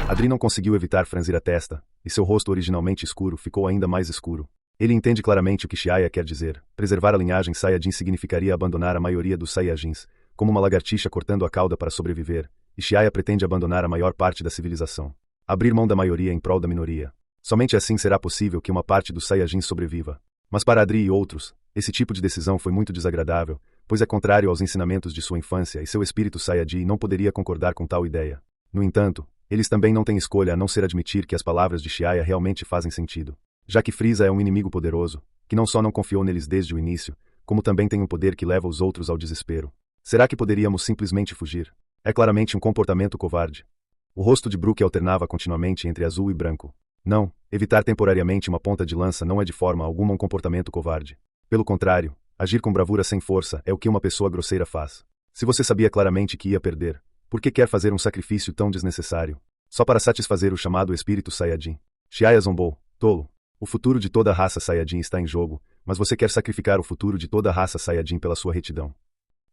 Adri não conseguiu evitar franzir a testa, e seu rosto originalmente escuro ficou ainda mais escuro. Ele entende claramente o que Xiaya quer dizer. Preservar a linhagem Saiyajin significaria abandonar a maioria dos Saiyajins, como uma lagartixa cortando a cauda para sobreviver, e Xiaya pretende abandonar a maior parte da civilização. Abrir mão da maioria em prol da minoria. Somente assim será possível que uma parte dos Saiyajins sobreviva. Mas para Adri e outros, esse tipo de decisão foi muito desagradável, pois é contrário aos ensinamentos de sua infância e seu espírito Saiyajin não poderia concordar com tal ideia. No entanto, eles também não têm escolha a não ser admitir que as palavras de Xiaya realmente fazem sentido. Já que Frieza é um inimigo poderoso, que não só não confiou neles desde o início, como também tem um poder que leva os outros ao desespero. Será que poderíamos simplesmente fugir? É claramente um comportamento covarde. O rosto de Brook alternava continuamente entre azul e branco. Não, evitar temporariamente uma ponta de lança não é de forma alguma um comportamento covarde. Pelo contrário, agir com bravura sem força é o que uma pessoa grosseira faz. Se você sabia claramente que ia perder, por que quer fazer um sacrifício tão desnecessário? Só para satisfazer o chamado espírito Saiyajin. Xiaya zombou. Tolo. O futuro de toda a raça Saiyajin está em jogo, mas você quer sacrificar o futuro de toda a raça Saiyajin pela sua retidão.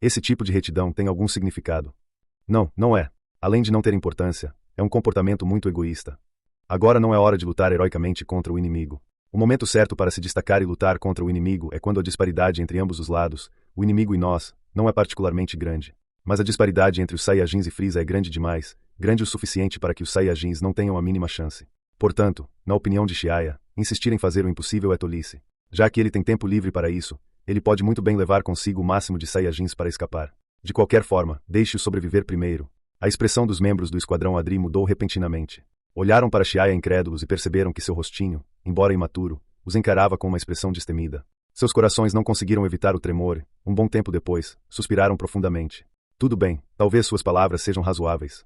Esse tipo de retidão tem algum significado? Não, não é. Além de não ter importância, é um comportamento muito egoísta. Agora não é hora de lutar heroicamente contra o inimigo. O momento certo para se destacar e lutar contra o inimigo é quando a disparidade entre ambos os lados, o inimigo e nós, não é particularmente grande. Mas a disparidade entre os Saiyajins e Frieza é grande demais, grande o suficiente para que os Saiyajins não tenham a mínima chance. Portanto, na opinião de Xiaya, insistir em fazer o impossível é tolice. Já que ele tem tempo livre para isso, ele pode muito bem levar consigo o máximo de Saiyajins para escapar. De qualquer forma, deixe-o sobreviver primeiro. A expressão dos membros do Esquadrão Adri mudou repentinamente. Olharam para Xiaya incrédulos e perceberam que seu rostinho, embora imaturo, os encarava com uma expressão destemida. Seus corações não conseguiram evitar o tremor, um bom tempo depois, suspiraram profundamente. Tudo bem, talvez suas palavras sejam razoáveis.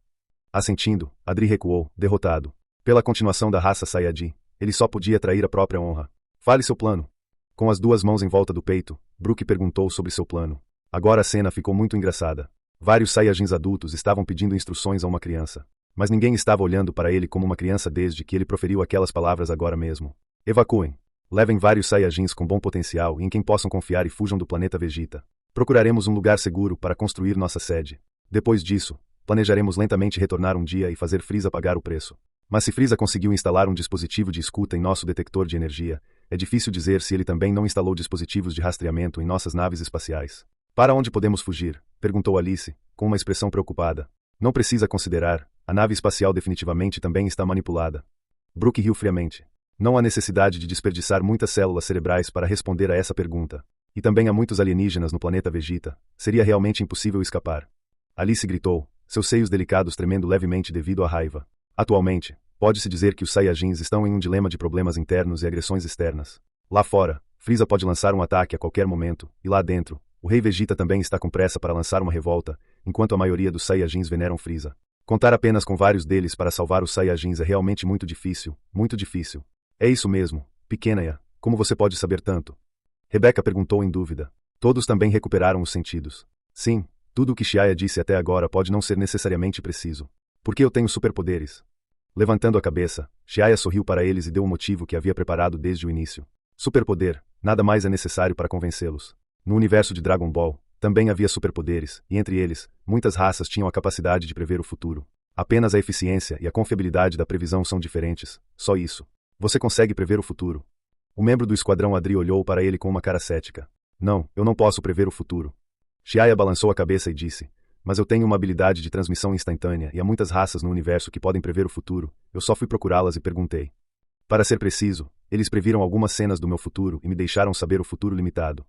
Assentindo, Adri recuou, derrotado. Pela continuação da raça Saiyajin, ele só podia trair a própria honra. Fale seu plano. Com as duas mãos em volta do peito, Brook perguntou sobre seu plano. Agora a cena ficou muito engraçada. Vários Saiyajins adultos estavam pedindo instruções a uma criança. Mas ninguém estava olhando para ele como uma criança desde que ele proferiu aquelas palavras agora mesmo. Evacuem. Levem vários Saiyajins com bom potencial e em quem possam confiar e fujam do planeta Vegeta. Procuraremos um lugar seguro para construir nossa sede. Depois disso, planejaremos lentamente retornar um dia e fazer Frieza pagar o preço. Mas se Frieza conseguiu instalar um dispositivo de escuta em nosso detector de energia, é difícil dizer se ele também não instalou dispositivos de rastreamento em nossas naves espaciais. Para onde podemos fugir? Perguntou Alice, com uma expressão preocupada. Não precisa considerar, a nave espacial definitivamente também está manipulada. Brook riu friamente. Não há necessidade de desperdiçar muitas células cerebrais para responder a essa pergunta. E também há muitos alienígenas no planeta Vegeta. Seria realmente impossível escapar. Alice gritou, seus seios delicados tremendo levemente devido à raiva. Atualmente, pode-se dizer que os Saiyajins estão em um dilema de problemas internos e agressões externas. Lá fora, Frieza pode lançar um ataque a qualquer momento, e lá dentro, o Rei Vegeta também está com pressa para lançar uma revolta, enquanto a maioria dos Saiyajins veneram Frieza. Contar apenas com vários deles para salvar os Saiyajins é realmente muito difícil, muito difícil. É isso mesmo, pequena, como você pode saber tanto? Rebecca perguntou em dúvida. Todos também recuperaram os sentidos. Sim, tudo o que Xiaya disse até agora pode não ser necessariamente preciso. Porque eu tenho superpoderes. Levantando a cabeça, Xiaya sorriu para eles e deu o motivo que havia preparado desde o início. Superpoder, nada mais é necessário para convencê-los. No universo de Dragon Ball, também havia superpoderes, e entre eles, muitas raças tinham a capacidade de prever o futuro. Apenas a eficiência e a confiabilidade da previsão são diferentes, só isso. Você consegue prever o futuro. O membro do Esquadrão Adri olhou para ele com uma cara cética. Não, eu não posso prever o futuro. Xiaya balançou a cabeça e disse, mas eu tenho uma habilidade de transmissão instantânea e há muitas raças no universo que podem prever o futuro, eu só fui procurá-las e perguntei. Para ser preciso, eles previram algumas cenas do meu futuro e me deixaram saber o futuro limitado.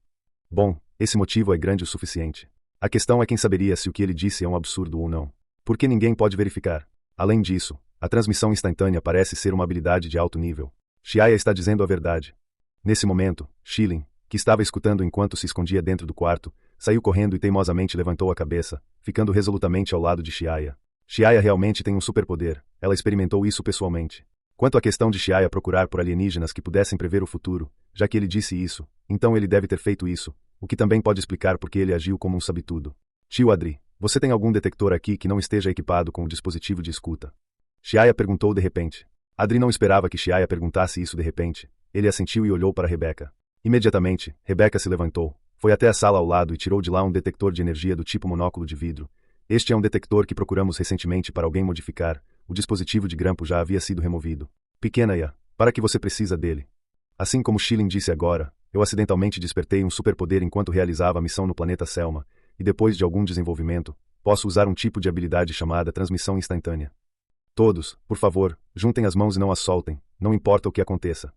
Bom, esse motivo é grande o suficiente. A questão é quem saberia se o que ele disse é um absurdo ou não. Porque ninguém pode verificar. Além disso, a transmissão instantânea parece ser uma habilidade de alto nível. Xiaya está dizendo a verdade. Nesse momento, Shilin, que estava escutando enquanto se escondia dentro do quarto, saiu correndo e teimosamente levantou a cabeça, ficando resolutamente ao lado de Xiaya. Xiaya realmente tem um superpoder, ela experimentou isso pessoalmente. Quanto à questão de Xiaya procurar por alienígenas que pudessem prever o futuro, já que ele disse isso, então ele deve ter feito isso, o que também pode explicar por que ele agiu como um sabe-tudo. Tio Adri, você tem algum detector aqui que não esteja equipado com o dispositivo de escuta? Xiaya perguntou de repente. Adri não esperava que Xiaya perguntasse isso de repente. Ele assentiu e olhou para Rebecca. Imediatamente, Rebecca se levantou, foi até a sala ao lado e tirou de lá um detector de energia do tipo monóculo de vidro. Este é um detector que procuramos recentemente para alguém modificar. o dispositivo de grampo já havia sido removido. Pequena Ia, para que você precisa dele? Assim como Schilling disse agora, eu acidentalmente despertei um superpoder enquanto realizava a missão no planeta Selma, e depois de algum desenvolvimento, posso usar um tipo de habilidade chamada transmissão instantânea. Todos, por favor, juntem as mãos e não as soltem, não importa o que aconteça.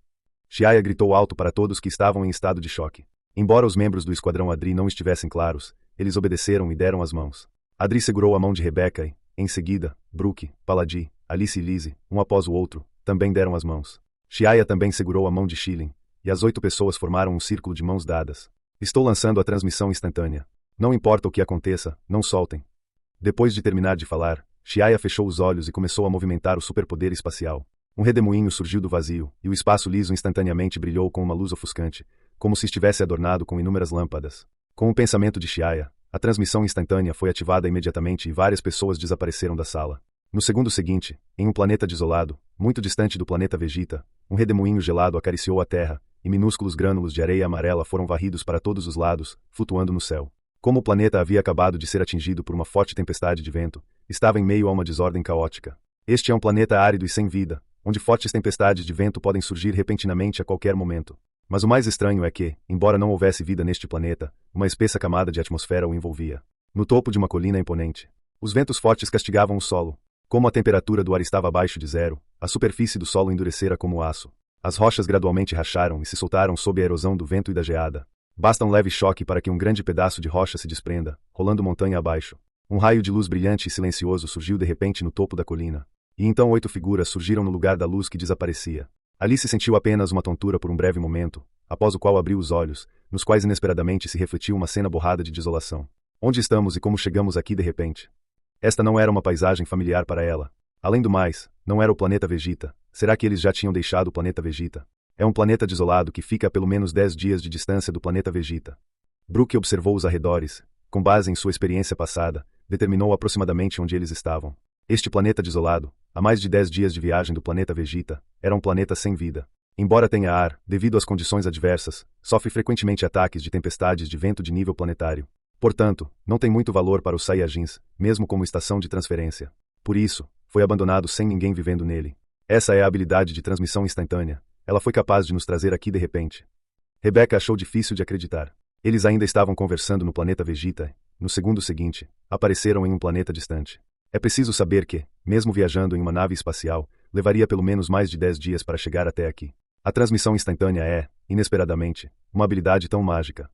Chiaya gritou alto para todos que estavam em estado de choque. Embora os membros do Esquadrão Adri não estivessem claros, eles obedeceram e deram as mãos. Adri segurou a mão de Rebecca e, em seguida, Brooke, Paladi, Alice e Lizzie, um após o outro, também deram as mãos. Chiaya também segurou a mão de Schilling, e as 8 pessoas formaram um círculo de mãos dadas. Estou lançando a transmissão instantânea. Não importa o que aconteça, não soltem. Depois de terminar de falar, Chiaya fechou os olhos e começou a movimentar o superpoder espacial. Um redemoinho surgiu do vazio, e o espaço liso instantaneamente brilhou com uma luz ofuscante, como se estivesse adornado com inúmeras lâmpadas. Com o pensamento de Chiaya, a transmissão instantânea foi ativada imediatamente e várias pessoas desapareceram da sala. No segundo seguinte, em um planeta desolado, muito distante do planeta Vegeta, um redemoinho gelado acariciou a Terra, e minúsculos grânulos de areia amarela foram varridos para todos os lados, flutuando no céu. Como o planeta havia acabado de ser atingido por uma forte tempestade de vento, estava em meio a uma desordem caótica. Este é um planeta árido e sem vida, onde fortes tempestades de vento podem surgir repentinamente a qualquer momento. Mas o mais estranho é que, embora não houvesse vida neste planeta, uma espessa camada de atmosfera o envolvia. No topo de uma colina imponente, os ventos fortes castigavam o solo. Como a temperatura do ar estava abaixo de zero, a superfície do solo endurecera como aço. As rochas gradualmente racharam e se soltaram sob a erosão do vento e da geada. Basta um leve choque para que um grande pedaço de rocha se desprenda, rolando montanha abaixo. Um raio de luz brilhante e silencioso surgiu de repente no topo da colina. E então 8 figuras surgiram no lugar da luz que desaparecia. Alice sentiu apenas uma tontura por um breve momento, após o qual abriu os olhos, nos quais inesperadamente se refletiu uma cena borrada de desolação. Onde estamos e como chegamos aqui de repente? Esta não era uma paisagem familiar para ela. Além do mais, não era o planeta Vegeta. Será que eles já tinham deixado o planeta Vegeta? É um planeta desolado que fica a pelo menos 10 dias de distância do planeta Vegeta. Brooke observou os arredores. Com base em sua experiência passada, determinou aproximadamente onde eles estavam. Este planeta desolado, a mais de 10 dias de viagem do planeta Vegeta, era um planeta sem vida. Embora tenha ar, devido às condições adversas, sofre frequentemente ataques de tempestades de vento de nível planetário. Portanto, não tem muito valor para os Saiyajins, mesmo como estação de transferência. Por isso, foi abandonado sem ninguém vivendo nele. Essa é a habilidade de transmissão instantânea. Ela foi capaz de nos trazer aqui de repente. Rebecca achou difícil de acreditar. Eles ainda estavam conversando no planeta Vegeta. No segundo seguinte, apareceram em um planeta distante. É preciso saber que, mesmo viajando em uma nave espacial, levaria pelo menos mais de 10 dias para chegar até aqui. A transmissão instantânea é, inesperadamente, uma habilidade tão mágica.